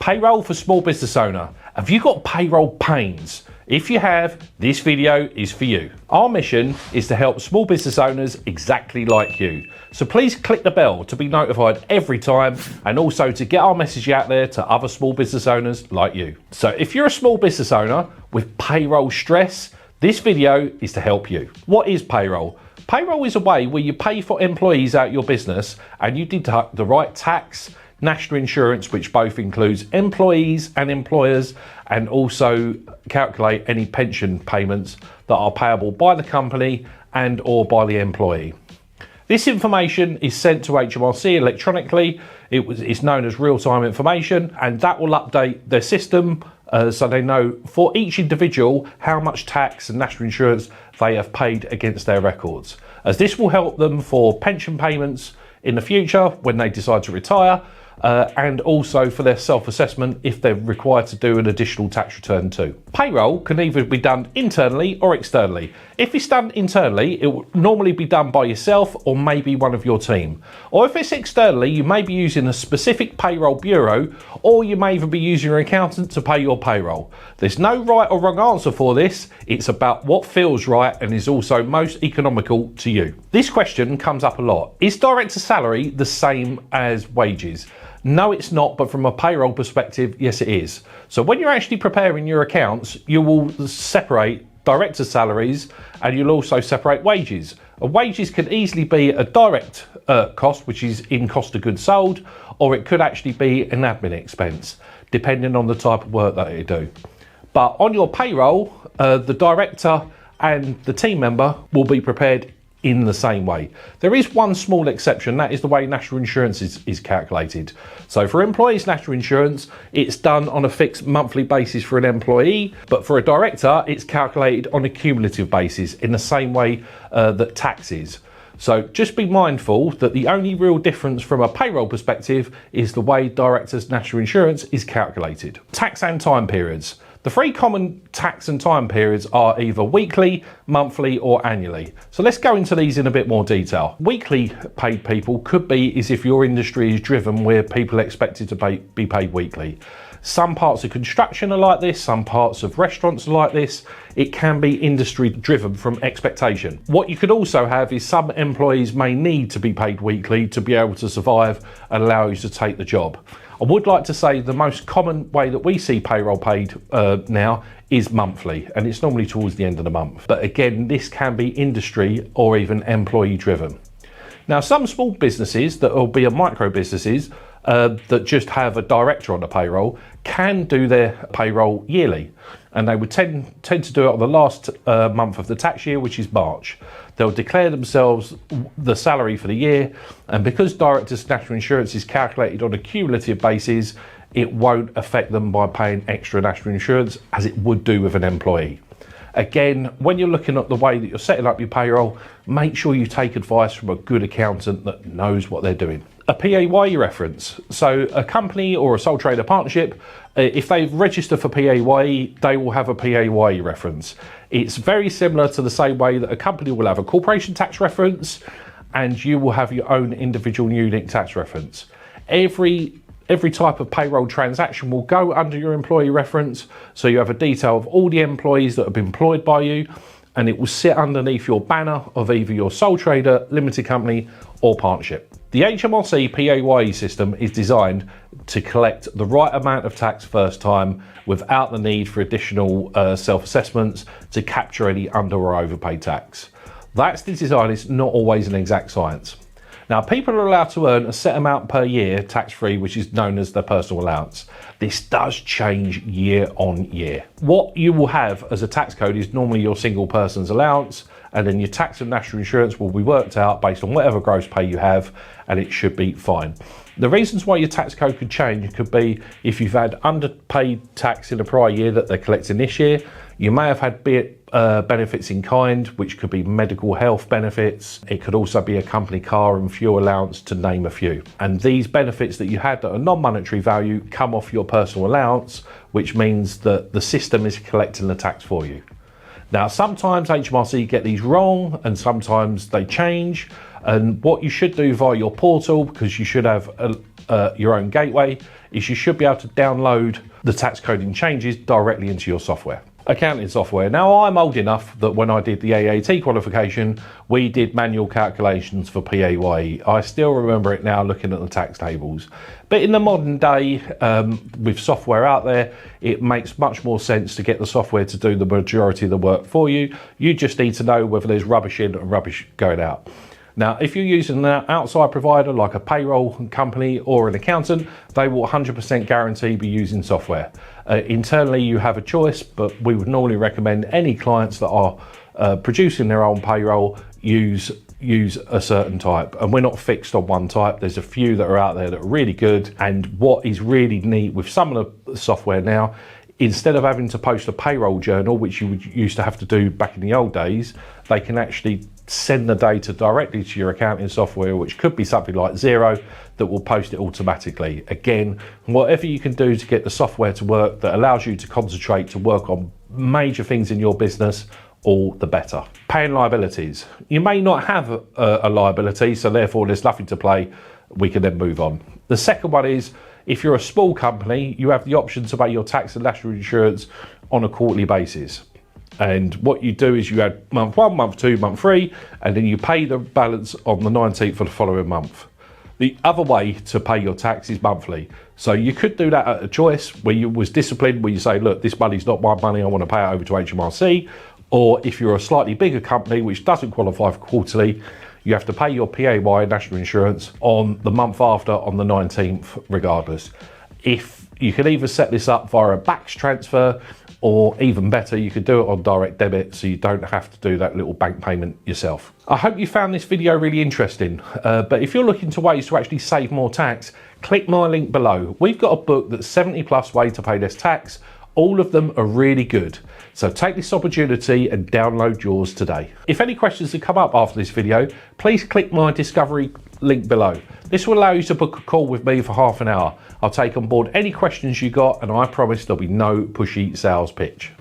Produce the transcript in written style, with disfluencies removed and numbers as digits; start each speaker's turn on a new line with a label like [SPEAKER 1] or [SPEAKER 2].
[SPEAKER 1] Payroll for small business owner. Have you got payroll pains? If you have, this video is for you. Our mission is to help small business owners exactly like you. So please click the bell to be notified every time, and also to get our message out there to other small business owners like you. So if you're a small business owner with payroll stress, this video is to help you. What is payroll? Payroll is a way where you pay for employees out your business and you deduct the right tax, national insurance, which both includes employees and employers, and also calculate any pension payments that are payable by the company and or by the employee. This information is sent to HMRC electronically. It's known as real-time information, and that will update their system so they know for each individual how much tax and national insurance they have paid against their records, as this will help them for pension payments in the future when they decide to retire, and also for their self-assessment if they're required to do an additional tax return too. Payroll can either be done internally or externally. If it's done internally, it will normally be done by yourself or maybe one of your team. Or if it's externally, you may be using a specific payroll bureau, or you may even be using your accountant to pay your payroll. There's no right or wrong answer for this. It's about what feels right and is also most economical to you. This question comes up a lot. Is director salary the same as wages? No, it's not, but from a payroll perspective, yes, it is. So when you're actually preparing your accounts, you will separate director salaries and you'll also separate wages. Wages can easily be a direct cost, which is in cost of goods sold, or it could actually be an admin expense, depending on the type of work that you do. But on your payroll, the director and the team member will be prepared in the same way. There is one small exception, that is the way national insurance is calculated. So for employees' national insurance, it's done on a fixed monthly basis for an employee, but for a director, it's calculated on a cumulative basis in the same way that tax is. So just be mindful that the only real difference from a payroll perspective is the way directors' national insurance is calculated. Tax and time periods. The three common tax and time periods are either weekly, monthly or annually. So let's go into these in a bit more detail. Weekly paid people could be as if your industry is driven where people are expected to be paid weekly. Some parts of construction are like this, some parts of restaurants are like this. It can be industry driven from expectation. What you could also have is some employees may need to be paid weekly to be able to survive and allow you to take the job. I would like to say the most common way that we see payroll paid now is monthly, and it's normally towards the end of the month. But again, this can be industry or even employee driven. Now, some small businesses that will be micro businesses that just have a director on the payroll can do their payroll yearly, and they would tend to do it on the last month of the tax year, which is March. They'll declare themselves the salary for the year, and because directors' national insurance is calculated on a cumulative basis, it won't affect them by paying extra national insurance as it would do with an employee. Again, when you're looking at the way that you're setting up your payroll, make sure you take advice from a good accountant that knows what they're doing. A PAYE reference. So a company or a sole trader partnership, if they've registered for PAYE, they will have a PAYE reference. It's very similar to the same way that a company will have a corporation tax reference and you will have your own individual unique tax reference. Every type of payroll transaction will go under your employee reference, so you have a detail of all the employees that have been employed by you, and it will sit underneath your banner of either your sole trader, limited company or partnership. The HMRC PAYE system is designed to collect the right amount of tax first time without the need for additional self-assessments to capture any under or overpaid tax. That's the design, it's not always an exact science. Now, people are allowed to earn a set amount per year tax-free, which is known as their personal allowance. This does change year on year. What you will have as a tax code is normally your single person's allowance, and then your tax and national insurance will be worked out based on whatever gross pay you have, and it should be fine. The reasons why your tax code could change could be if you've had underpaid tax in a prior year that they're collecting this year. You may have had benefits in kind, which could be medical health benefits. It could also be a company car and fuel allowance, to name a few. And these benefits that you had that are non-monetary value come off your personal allowance, which means that the system is collecting the tax for you. Now, sometimes HMRC get these wrong and sometimes they change. And what you should do via your portal, because you should have your own gateway is you should be able to download the tax coding changes directly into your software. Accounting software. Now, I'm old enough that when I did the AAT qualification, we did manual calculations for PAYE. I still remember it now looking at the tax tables. But in the modern day, with software out there, it makes much more sense to get the software to do the majority of the work for you. You just need to know whether there's rubbish in and rubbish going out. Now, if you're using an outside provider like a payroll company or an accountant, they will 100% guarantee be using software. Internally, you have a choice, but we would normally recommend any clients that are producing their own payroll use a certain type. And we're not fixed on one type. There's a few that are out there that are really good. And what is really neat with some of the software now, instead of having to post a payroll journal, which you used to have to do back in the old days, they can actually send the data directly to your accounting software, which could be something like Xero, that will post it automatically. Again, whatever you can do to get the software to work that allows you to concentrate to work on major things in your business, all the better. Paying liabilities. You may not have a liability, so therefore there's nothing to pay. We can then move on. The second one is, if you're a small company, you have the option to pay your tax and national insurance on a quarterly basis. And what you do is you add month 1, month 2, month 3, and then you pay the balance on the 19th of the following month. The other way to pay your tax is monthly. So you could do that at a choice where you was disciplined, where you say, look, this money's not my money, I want to pay it over to HMRC. Or if you're a slightly bigger company which doesn't qualify for quarterly, you have to pay your PAYE national insurance on the month after, on the 19th, regardless. If you can either set this up via a BACS transfer, or even better, you could do it on direct debit, so you don't have to do that little bank payment yourself. I hope you found this video really interesting, but if you're looking to ways to actually save more tax, click my link below. We've got a book that's 70+ ways to pay less tax. All of them are really good. So take this opportunity and download yours today. If any questions have come up after this video, please click my discovery link below. This will allow you to book a call with me for half an hour. I'll take on board any questions you got, and I promise there'll be no pushy sales pitch.